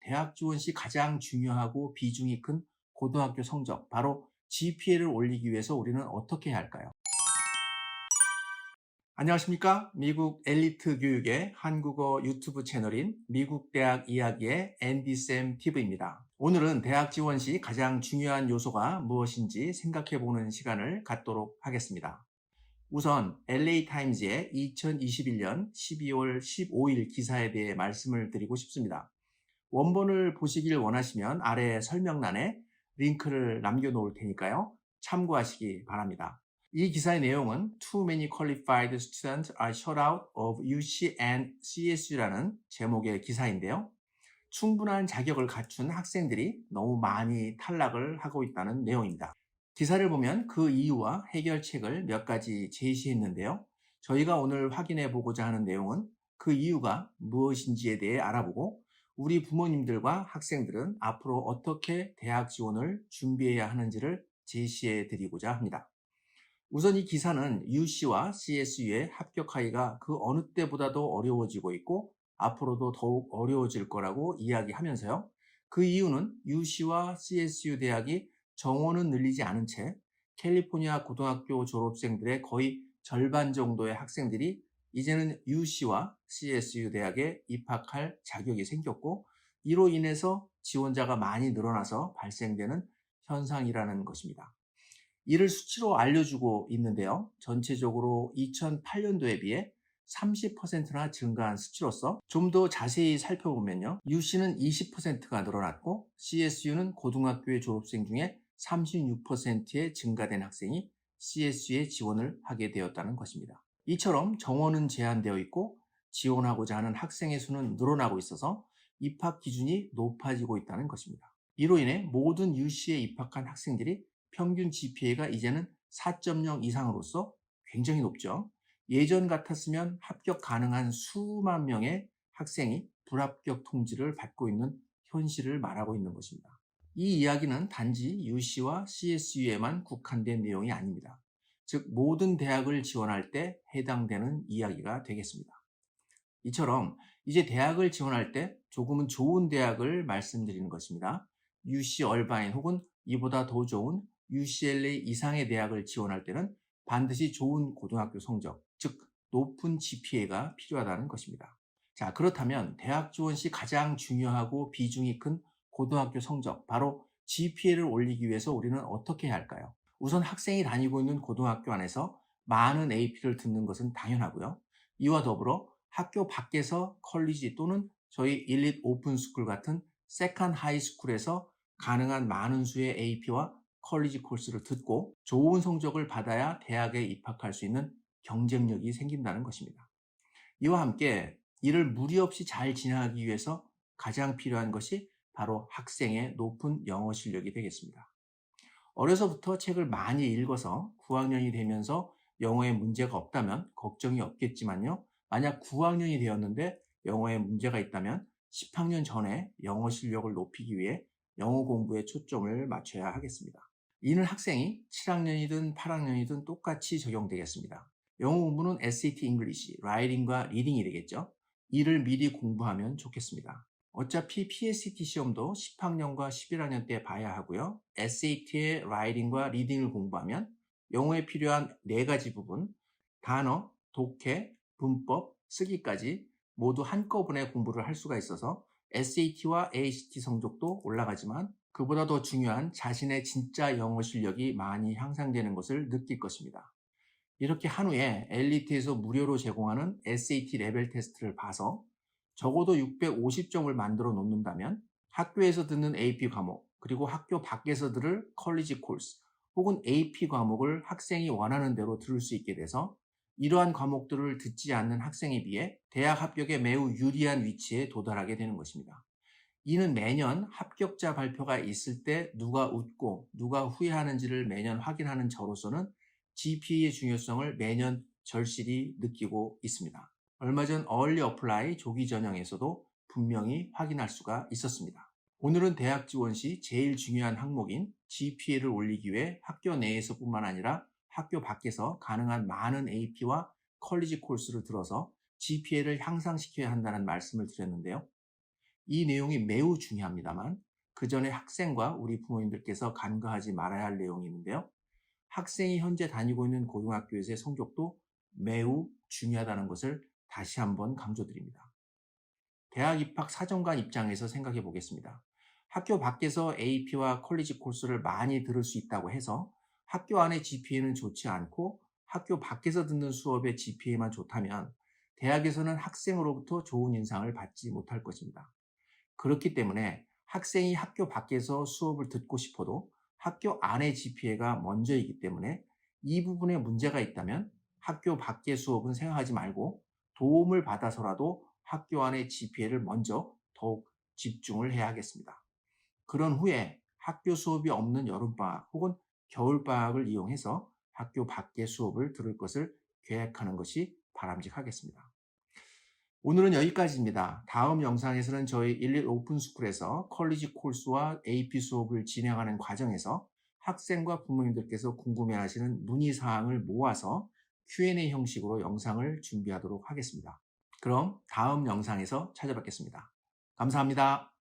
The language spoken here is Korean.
대학 지원 시 가장 중요하고 비중이 큰 고등학교 성적, 바로 GPA를 올리기 위해서 우리는 어떻게 해야 할까요? 안녕하십니까? 미국 엘리트 교육의 한국어 유튜브 채널인 미국 대학 이야기의 앤디쌤 TV입니다. 오늘은 대학 지원 시 가장 중요한 요소가 무엇인지 생각해보는 시간을 갖도록 하겠습니다. 우선 LA타임즈의 2021년 12월 15일 기사에 대해 말씀을 드리고 싶습니다. 원본을 보시길 원하시면 아래 설명란에 링크를 남겨놓을 테니까요. 참고하시기 바랍니다. 이 기사의 내용은 Too many qualified students are shut out of UC and CSU라는 제목의 기사인데요. 충분한 자격을 갖춘 학생들이 너무 많이 탈락을 하고 있다는 내용입니다. 기사를 보면 그 이유와 해결책을 몇 가지 제시했는데요. 저희가 오늘 확인해 보고자 하는 내용은 그 이유가 무엇인지에 대해 알아보고 우리 부모님들과 학생들은 앞으로 어떻게 대학 지원을 준비해야 하는지를 제시해 드리고자 합니다. 우선 이 기사는 UC와 CSU의 합격하기가 그 어느 때보다도 어려워지고 있고 앞으로도 더욱 어려워질 거라고 이야기하면서요. 그 이유는 UC와 CSU 대학이 정원은 늘리지 않은 채 캘리포니아 고등학교 졸업생들의 거의 절반 정도의 학생들이 이제는 UC와 CSU 대학에 입학할 자격이 생겼고 이로 인해서 지원자가 많이 늘어나서 발생되는 현상이라는 것입니다. 이를 수치로 알려주고 있는데요. 전체적으로 2008년도에 비해 30%나 증가한 수치로서 좀 더 자세히 살펴보면요. UC는 20%가 늘어났고 CSU는 고등학교의 졸업생 중에 36%의 증가된 학생이 CSU에 지원을 하게 되었다는 것입니다. 이처럼 정원은 제한되어 있고 지원하고자 하는 학생의 수는 늘어나고 있어서 입학 기준이 높아지고 있다는 것입니다. 이로 인해 모든 UC에 입학한 학생들이 평균 GPA가 이제는 4.0 이상으로서 굉장히 높죠. 예전 같았으면 합격 가능한 수만 명의 학생이 불합격 통지를 받고 있는 현실을 말하고 있는 것입니다. 이 이야기는 단지 UC와 CSU에만 국한된 내용이 아닙니다. 즉 모든 대학을 지원할 때 해당되는 이야기가 되겠습니다. 이처럼 이제 대학을 지원할 때 조금은 좋은 대학을 말씀드리는 것입니다. UC 얼바인 혹은 이보다 더 좋은 UCLA 이상의 대학을 지원할 때는 반드시 좋은 고등학교 성적, 즉 높은 GPA가 필요하다는 것입니다. 자, 그렇다면 대학 지원 시 가장 중요하고 비중이 큰 고등학교 성적, 바로 GPA를 올리기 위해서 우리는 어떻게 해야 할까요? 우선 학생이 다니고 있는 고등학교 안에서 많은 AP를 듣는 것은 당연하고요. 이와 더불어 학교 밖에서 컬리지 또는 저희 일릿 오픈스쿨 같은 세컨 하이스쿨에서 가능한 많은 수의 AP와 컬리지 코र्스를 듣고 좋은 성적을 받아야 대학에 입학할 수 있는 경쟁력이 생긴다는 것입니다. 이와 함께 이를 무리 없이 잘 진행하기 위해서 가장 필요한 것이 바로 학생의 높은 영어 실력이 되겠습니다. 어려서부터 책을 많이 읽어서 9학년이 되면서 영어에 문제가 없다면 걱정이 없겠지만요. 만약 9학년이 되었는데 영어에 문제가 있다면 10학년 전에 영어 실력을 높이기 위해 영어 공부에 초점을 맞춰야 하겠습니다. 이는 학생이 7학년이든 8학년이든 똑같이 적용되겠습니다. 영어 공부는 SAT English, 라이팅과 리딩이 되겠죠. 이를 미리 공부하면 좋겠습니다. 어차피 PSAT 시험도 10학년과 11학년 때 봐야 하고요. SAT의 라이팅과 리딩을 공부하면 영어에 필요한 4가지 부분, 단어, 독해, 문법, 쓰기까지 모두 한꺼번에 공부를 할 수가 있어서 SAT와 ACT 성적도 올라가지만 그보다 더 중요한 자신의 진짜 영어 실력이 많이 향상되는 것을 느낄 것입니다. 이렇게 한 후에 엘리트에서 무료로 제공하는 SAT 레벨 테스트를 봐서 적어도 650점을 만들어 놓는다면 학교에서 듣는 AP 과목, 그리고 학교 밖에서 들을 컬리지 코र्스 혹은 AP 과목을 학생이 원하는 대로 들을 수 있게 돼서 이러한 과목들을 듣지 않는 학생에 비해 대학 합격에 매우 유리한 위치에 도달하게 되는 것입니다. 이는 매년 합격자 발표가 있을 때 누가 웃고 누가 후회하는지를 매년 확인하는 저로서는 GPA의 중요성을 매년 절실히 느끼고 있습니다. 얼마 전 얼리 어플라이 조기 전형에서도 분명히 확인할 수가 있었습니다. 오늘은 대학 지원 시 제일 중요한 항목인 GPA를 올리기 위해 학교 내에서뿐만 아니라 학교 밖에서 가능한 많은 AP와 컬리지 코र्스를 들어서 GPA를 향상시켜야 한다는 말씀을 드렸는데요. 이 내용이 매우 중요합니다만 그 전에 학생과 우리 부모님들께서 간과하지 말아야 할 내용이 있는데요. 학생이 현재 다니고 있는 고등학교에서의 성적도 매우 중요하다는 것을 다시 한번 강조드립니다. 대학 입학 사정관 입장에서 생각해 보겠습니다. 학교 밖에서 AP와 컬리지 코र्스를 많이 들을 수 있다고 해서 학교 안의 GPA는 좋지 않고 학교 밖에서 듣는 수업의 GPA만 좋다면 대학에서는 학생으로부터 좋은 인상을 받지 못할 것입니다. 그렇기 때문에 학생이 학교 밖에서 수업을 듣고 싶어도 학교 안의 GPA가 먼저이기 때문에 이 부분에 문제가 있다면 학교 밖의 수업은 생각하지 말고 도움을 받아서라도 학교 안의 GPA를 먼저 더욱 집중을 해야 하겠습니다. 그런 후에 학교 수업이 없는 여름방학 혹은 겨울방학을 이용해서 학교 밖의 수업을 들을 것을 계획하는 것이 바람직하겠습니다. 오늘은 여기까지입니다. 다음 영상에서는 저희 11 오픈스쿨에서 컬리지 코र्스와 AP 수업을 진행하는 과정에서 학생과 부모님들께서 궁금해하시는 문의사항을 모아서 Q&A 형식으로 영상을 준비하도록 하겠습니다. 그럼 다음 영상에서 찾아뵙겠습니다. 감사합니다.